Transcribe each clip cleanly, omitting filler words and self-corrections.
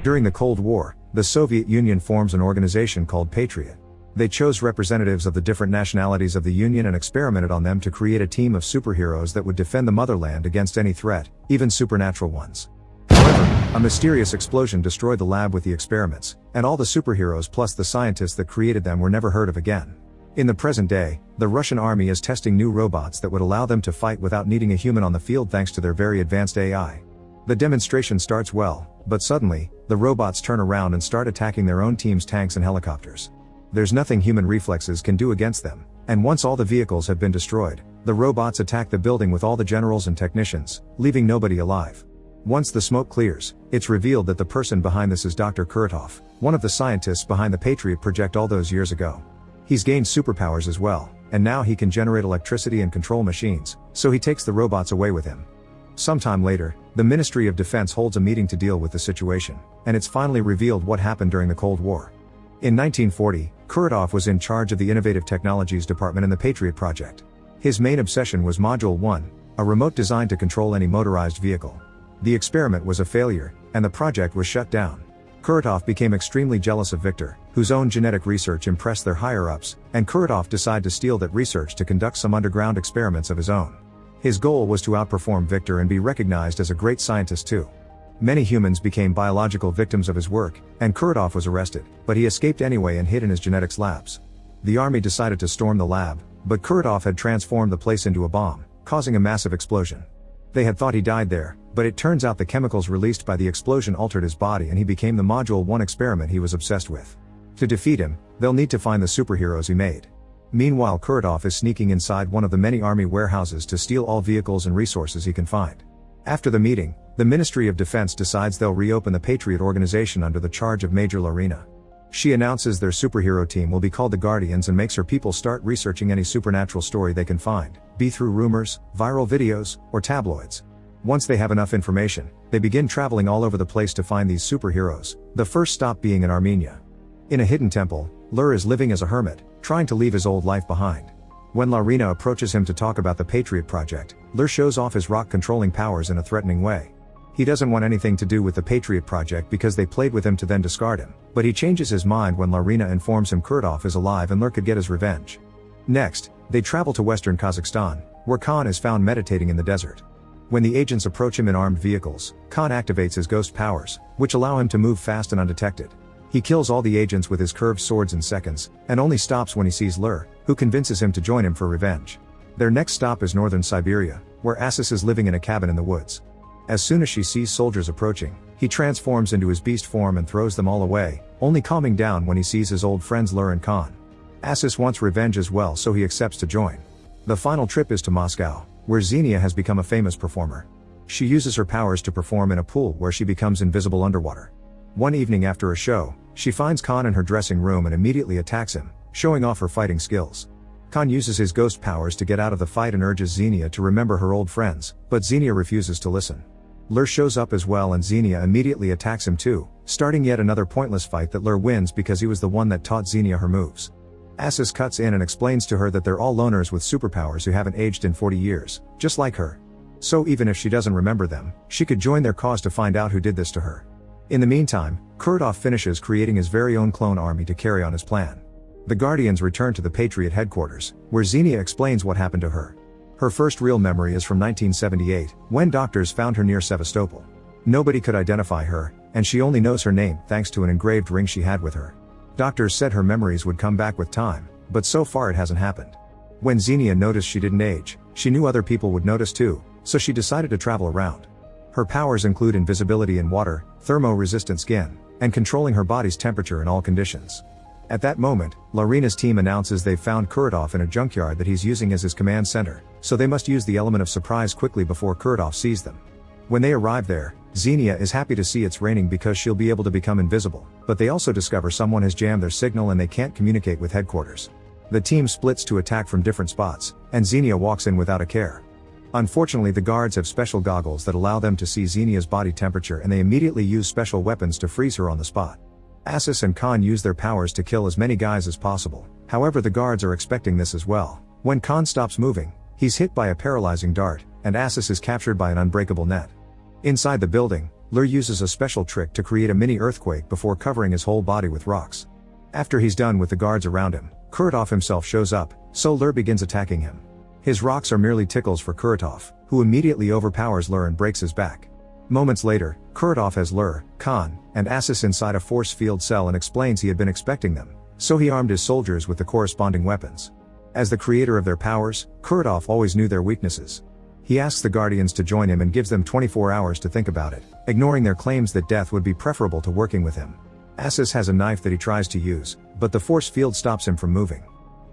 During the Cold War, the Soviet Union forms an organization called Patriot. They chose representatives of the different nationalities of the Union and experimented on them to create a team of superheroes that would defend the motherland against any threat, even supernatural ones. However, a mysterious explosion destroyed the lab with the experiments, and all the superheroes plus the scientists that created them were never heard of again. In the present day, the Russian army is testing new robots that would allow them to fight without needing a human on the field thanks to their very advanced AI. The demonstration starts well, but suddenly, the robots turn around and start attacking their own team's tanks and helicopters. There's nothing human reflexes can do against them, and once all the vehicles have been destroyed, the robots attack the building with all the generals and technicians, leaving nobody alive. Once the smoke clears, it's revealed that the person behind this is Dr. Kuratov, one of the scientists behind the Patriot project all those years ago. He's gained superpowers as well, and now he can generate electricity and control machines, so he takes the robots away with him. Sometime later, the Ministry of Defense holds a meeting to deal with the situation, and it's finally revealed what happened during the Cold War. In 1940, Kuratov was in charge of the Innovative Technologies Department in the Patriot Project. His main obsession was Module 1, a remote designed to control any motorized vehicle. The experiment was a failure, and the project was shut down. Kuratov became extremely jealous of Victor, whose own genetic research impressed their higher-ups, and Kuratov decided to steal that research to conduct some underground experiments of his own. His goal was to outperform Victor and be recognized as a great scientist too. Many humans became biological victims of his work, and Kuratov was arrested, but he escaped anyway and hid in his genetics labs. The army decided to storm the lab, but Kuratov had transformed the place into a bomb, causing a massive explosion. They had thought he died there, but it turns out the chemicals released by the explosion altered his body and he became the Module 1 experiment he was obsessed with. To defeat him, they'll need to find the superheroes he made. Meanwhile, Kuratov is sneaking inside one of the many army warehouses to steal all vehicles and resources he can find. After the meeting, the Ministry of Defense decides they'll reopen the Patriot organization under the charge of Major Larina. She announces their superhero team will be called the Guardians and makes her people start researching any supernatural story they can find, be through rumors, viral videos, or tabloids. Once they have enough information, they begin traveling all over the place to find these superheroes, the first stop being in Armenia. In a hidden temple, Lur is living as a hermit, trying to leave his old life behind. When Larina approaches him to talk about the Patriot Project, Lur shows off his rock-controlling powers in a threatening way. He doesn't want anything to do with the Patriot Project because they played with him to then discard him, but he changes his mind when Larina informs him Kuratov is alive and Lur could get his revenge. Next, they travel to western Kazakhstan, where Khan is found meditating in the desert. When the agents approach him in armed vehicles, Khan activates his ghost powers, which allow him to move fast and undetected. He kills all the agents with his curved swords in seconds, and only stops when he sees Lur, who convinces him to join him for revenge. Their next stop is northern Siberia, where Assis is living in a cabin in the woods. As soon as she sees soldiers approaching, he transforms into his beast form and throws them all away, only calming down when he sees his old friends Lur and Khan. Assis wants revenge as well, so he accepts to join. The final trip is to Moscow, where Xenia has become a famous performer. She uses her powers to perform in a pool where she becomes invisible underwater. One evening after a show, she finds Khan in her dressing room and immediately attacks him, showing off her fighting skills. Khan uses his ghost powers to get out of the fight and urges Xenia to remember her old friends, but Xenia refuses to listen. Lur shows up as well and Xenia immediately attacks him too, starting yet another pointless fight that Lur wins because he was the one that taught Xenia her moves. Assis cuts in and explains to her that they're all loners with superpowers who haven't aged in 40 years, just like her. So even if she doesn't remember them, she could join their cause to find out who did this to her. In the meantime, Kuratov finishes creating his very own clone army to carry on his plan. The Guardians return to the Patriot headquarters, where Xenia explains what happened to her. Her first real memory is from 1978, when doctors found her near Sevastopol. Nobody could identify her, and she only knows her name thanks to an engraved ring she had with her. Doctors said her memories would come back with time, but so far it hasn't happened. When Xenia noticed she didn't age, she knew other people would notice too, so she decided to travel around. Her powers include invisibility in water, thermo-resistant skin, and controlling her body's temperature in all conditions. At that moment, Larina's team announces they've found Kuratov in a junkyard that he's using as his command center, so they must use the element of surprise quickly before Kuratov sees them. When they arrive there, Xenia is happy to see it's raining because she'll be able to become invisible, but they also discover someone has jammed their signal and they can't communicate with headquarters. The team splits to attack from different spots, and Xenia walks in without a care. Unfortunately, the guards have special goggles that allow them to see Xenia's body temperature and they immediately use special weapons to freeze her on the spot. Assis and Khan use their powers to kill as many guys as possible, however the guards are expecting this as well. When Khan stops moving, he's hit by a paralyzing dart, and Assis is captured by an unbreakable net. Inside the building, Lur uses a special trick to create a mini earthquake before covering his whole body with rocks. After he's done with the guards around him, Kuratov himself shows up, so Lur begins attacking him. His rocks are merely tickles for Kuratov, who immediately overpowers Lur and breaks his back. Moments later, Kuratov has Lur, Khan, and Assis inside a force field cell and explains he had been expecting them, so he armed his soldiers with the corresponding weapons. As the creator of their powers, Kuratov always knew their weaknesses. He asks the Guardians to join him and gives them 24 hours to think about it, ignoring their claims that death would be preferable to working with him. Assis has a knife that he tries to use, but the force field stops him from moving.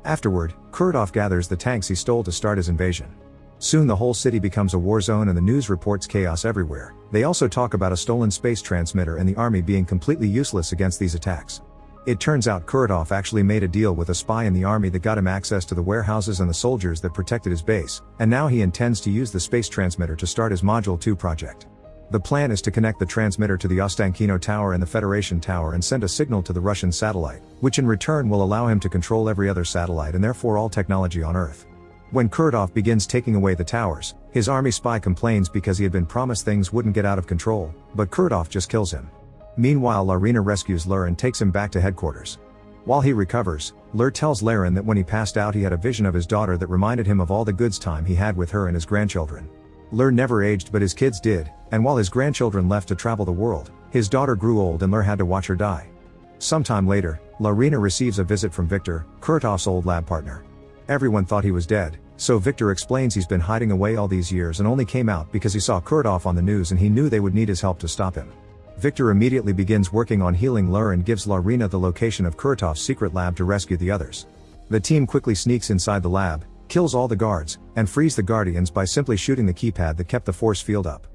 Afterward, Kuratov gathers the tanks he stole to start his invasion. Soon the whole city becomes a war zone and the news reports chaos everywhere. They also talk about a stolen space transmitter and the army being completely useless against these attacks. It turns out Kuratov actually made a deal with a spy in the army that got him access to the warehouses and the soldiers that protected his base, and now he intends to use the space transmitter to start his Module 2 project. The plan is to connect the transmitter to the Ostankino Tower and the Federation Tower and send a signal to the Russian satellite, which in return will allow him to control every other satellite and therefore all technology on Earth. When Kuratov begins taking away the towers, his army spy complains because he had been promised things wouldn't get out of control, but Kuratov just kills him. Meanwhile, Larina rescues Lur and takes him back to headquarters. While he recovers, Lur tells Laren that when he passed out he had a vision of his daughter that reminded him of all the good time he had with her and his grandchildren. Lur never aged but his kids did, and while his grandchildren left to travel the world, his daughter grew old and Lur had to watch her die. Sometime later, Larina receives a visit from Victor, Kuratov's old lab partner. Everyone thought he was dead, so Victor explains he's been hiding away all these years and only came out because he saw Kuratov on the news and he knew they would need his help to stop him. Victor immediately begins working on healing Lur and gives Larina the location of Kuratov's secret lab to rescue the others. The team quickly sneaks inside the lab, kills all the guards, and frees the Guardians by simply shooting the keypad that kept the force field up.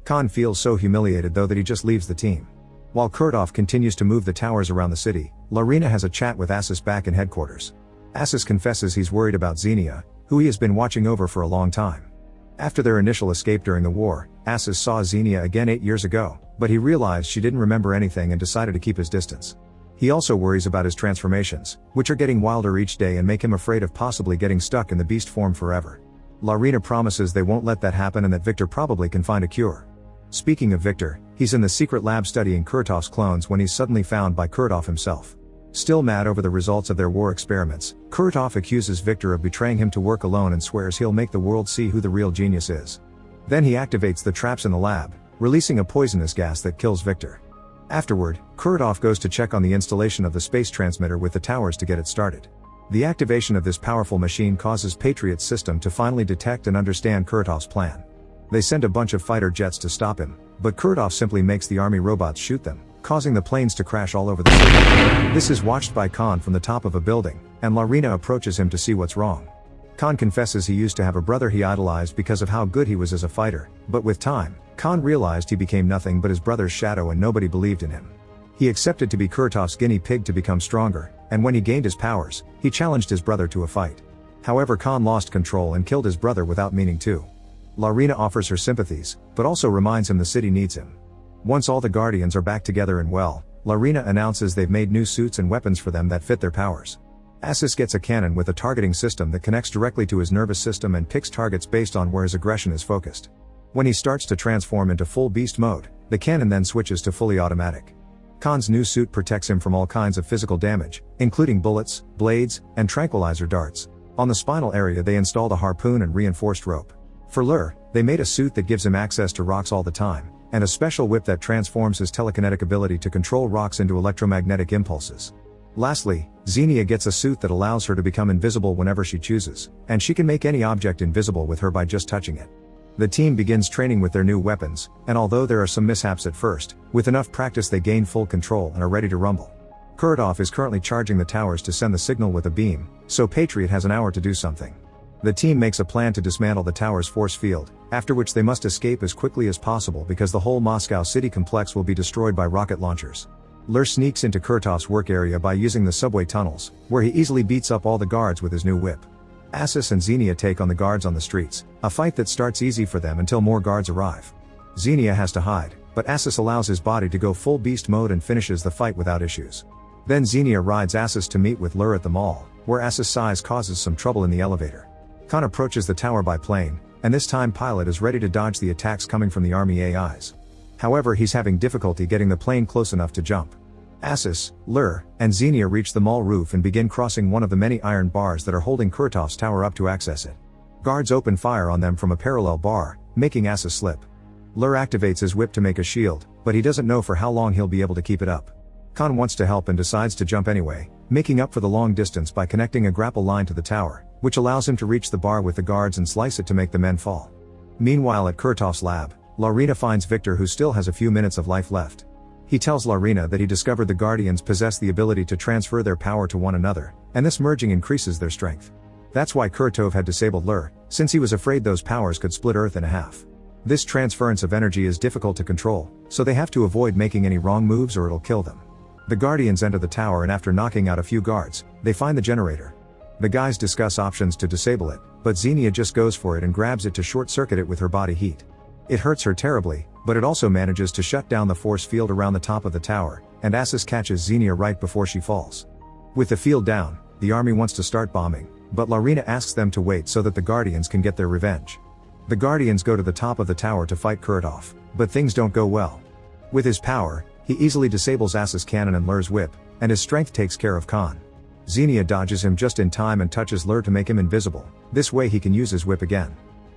Khan feels so humiliated though that he just leaves the team. While Kuratov continues to move the towers around the city, Larina has a chat with Assis back in headquarters. Assis confesses he's worried about Xenia, who he has been watching over for a long time. After their initial escape during the war, Assis saw Xenia again 8 years ago, but he realized she didn't remember anything and decided to keep his distance. He also worries about his transformations, which are getting wilder each day and make him afraid of possibly getting stuck in the beast form forever. Larina promises they won't let that happen and that Victor probably can find a cure. Speaking of Victor, he's in the secret lab studying Kuratov's clones when he's suddenly found by Kuratov himself. Still mad over the results of their war experiments, Kuratov accuses Victor of betraying him to work alone and swears he'll make the world see who the real genius is. Then he activates the traps in the lab, releasing a poisonous gas that kills Victor. Afterward, Kuratov goes to check on the installation of the space transmitter with the towers to get it started. The activation of this powerful machine causes Patriot's system to finally detect and understand Kuratov's plan. They send a bunch of fighter jets to stop him, but Kuratov simply makes the army robots shoot them, causing the planes to crash all over the city. This is watched by Khan from the top of a building, and Larina approaches him to see what's wrong. Khan confesses he used to have a brother he idolized because of how good he was as a fighter, but with time, Khan realized he became nothing but his brother's shadow and nobody believed in him. He accepted to be Kuratov's guinea pig to become stronger, and when he gained his powers, he challenged his brother to a fight. However, Khan lost control and killed his brother without meaning to. Larina offers her sympathies, but also reminds him the city needs him. Once all the Guardians are back together and well, Larina announces they've made new suits and weapons for them that fit their powers. Assis gets a cannon with a targeting system that connects directly to his nervous system and picks targets based on where his aggression is focused. When he starts to transform into full beast mode, the cannon then switches to fully automatic. Khan's new suit protects him from all kinds of physical damage, including bullets, blades, and tranquilizer darts. On the spinal area they installed a harpoon and reinforced rope. For Lur, they made a suit that gives him access to rocks all the time, and a special whip that transforms his telekinetic ability to control rocks into electromagnetic impulses. Lastly, Xenia gets a suit that allows her to become invisible whenever she chooses, and she can make any object invisible with her by just touching it. The team begins training with their new weapons, and although there are some mishaps at first, with enough practice they gain full control and are ready to rumble. Kuratov is currently charging the towers to send the signal with a beam, so Patriot has an hour to do something. The team makes a plan to dismantle the tower's force field, after which they must escape as quickly as possible because the whole Moscow city complex will be destroyed by rocket launchers. Lur sneaks into Kuratov's work area by using the subway tunnels, where he easily beats up all the guards with his new whip. Assis and Xenia take on the guards on the streets, a fight that starts easy for them until more guards arrive. Xenia has to hide, but Assis allows his body to go full beast mode and finishes the fight without issues. Then Xenia rides Assis to meet with Lur at the mall, where Assis' size causes some trouble in the elevator. Khan approaches the tower by plane, and this time Pilot is ready to dodge the attacks coming from the army AIs. However, he's having difficulty getting the plane close enough to jump. Asis, Lur, and Xenia reach the mall roof and begin crossing one of the many iron bars that are holding Kurtov's tower up to access it. Guards open fire on them from a parallel bar, making Asis slip. Lur activates his whip to make a shield, but he doesn't know for how long he'll be able to keep it up. Khan wants to help and decides to jump anyway, making up for the long distance by connecting a grapple line to the tower, which allows him to reach the bar with the guards and slice it to make the men fall. Meanwhile at Kurtov's lab, Larina finds Victor, who still has a few minutes of life left. He tells Larina that he discovered the Guardians possess the ability to transfer their power to one another, and this merging increases their strength. That's why Kurtov had disabled Lur, since he was afraid those powers could split Earth in half. This transference of energy is difficult to control, so they have to avoid making any wrong moves or it'll kill them. The Guardians enter the tower, and after knocking out a few guards, they find the generator. The guys discuss options to disable it, but Xenia just goes for it and grabs it to short-circuit it with her body heat. It hurts her terribly, but it also manages to shut down the force field around the top of the tower, and Asis catches Xenia right before she falls. With the field down, the army wants to start bombing, but Larina asks them to wait so that the Guardians can get their revenge. The Guardians go to the top of the tower to fight Kurtov, but things don't go well. With his power, he easily disables Asis' cannon and Lur's whip, and his strength takes care of Khan. Xenia dodges him just in time and touches Lur to make him invisible, this way he can use his whip again.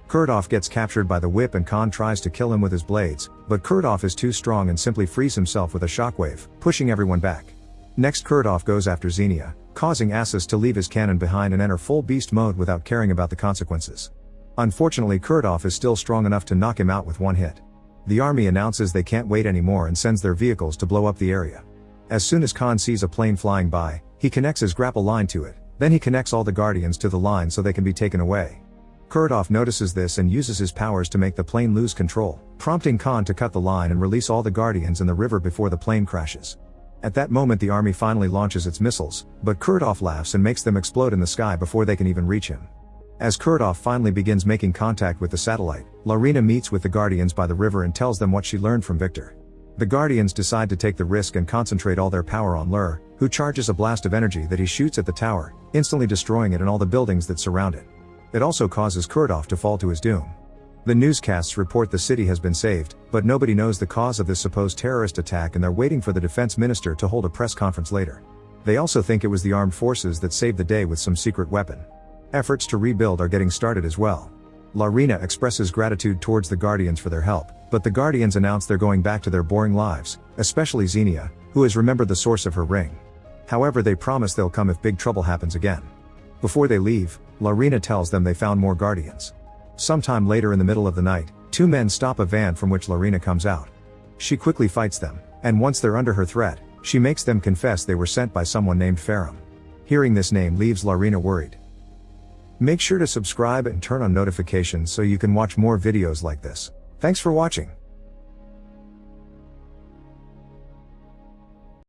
Kurtov gets captured by the whip and Khan tries to kill him with his blades, but Kurtov is too strong and simply frees himself with a shockwave, pushing everyone back. Next, Kurtov goes after Xenia, causing Asis to leave his cannon behind and enter full beast mode without caring about the consequences. Unfortunately, Kurtov is still strong enough to knock him out with one hit. The army announces they can't wait anymore and sends their vehicles to blow up the area. As soon as Khan sees a plane flying by, he connects his grapple line to it, then he connects all the Guardians to the line so they can be taken away. Kurtov notices this and uses his powers to make the plane lose control, prompting Khan to cut the line and release all the Guardians in the river before the plane crashes. At that moment, the army finally launches its missiles, but Kurtov laughs and makes them explode in the sky before they can even reach him. As Kurtov finally begins making contact with the satellite, Larina meets with the Guardians by the river and tells them what she learned from Victor. The Guardians decide to take the risk and concentrate all their power on Lur, who charges a blast of energy that he shoots at the tower, instantly destroying it and all the buildings that surround it. It also causes Kurtov to fall to his doom. The newscasts report the city has been saved, but nobody knows the cause of this supposed terrorist attack, and they're waiting for the defense minister to hold a press conference later. They also think it was the armed forces that saved the day with some secret weapon. Efforts to rebuild are getting started as well. Larina expresses gratitude towards the Guardians for their help, but the Guardians announce they're going back to their boring lives, especially Xenia, who has remembered the source of her ring. However, they promise they'll come if big trouble happens again. Before they leave, Larina tells them they found more Guardians. Sometime later in the middle of the night, two men stop a van from which Larina comes out. She quickly fights them, and once they're under her threat, she makes them confess they were sent by someone named Farum. Hearing this name leaves Larina worried. Make sure to subscribe and turn on notifications so you can watch more videos like this. Thanks for watching.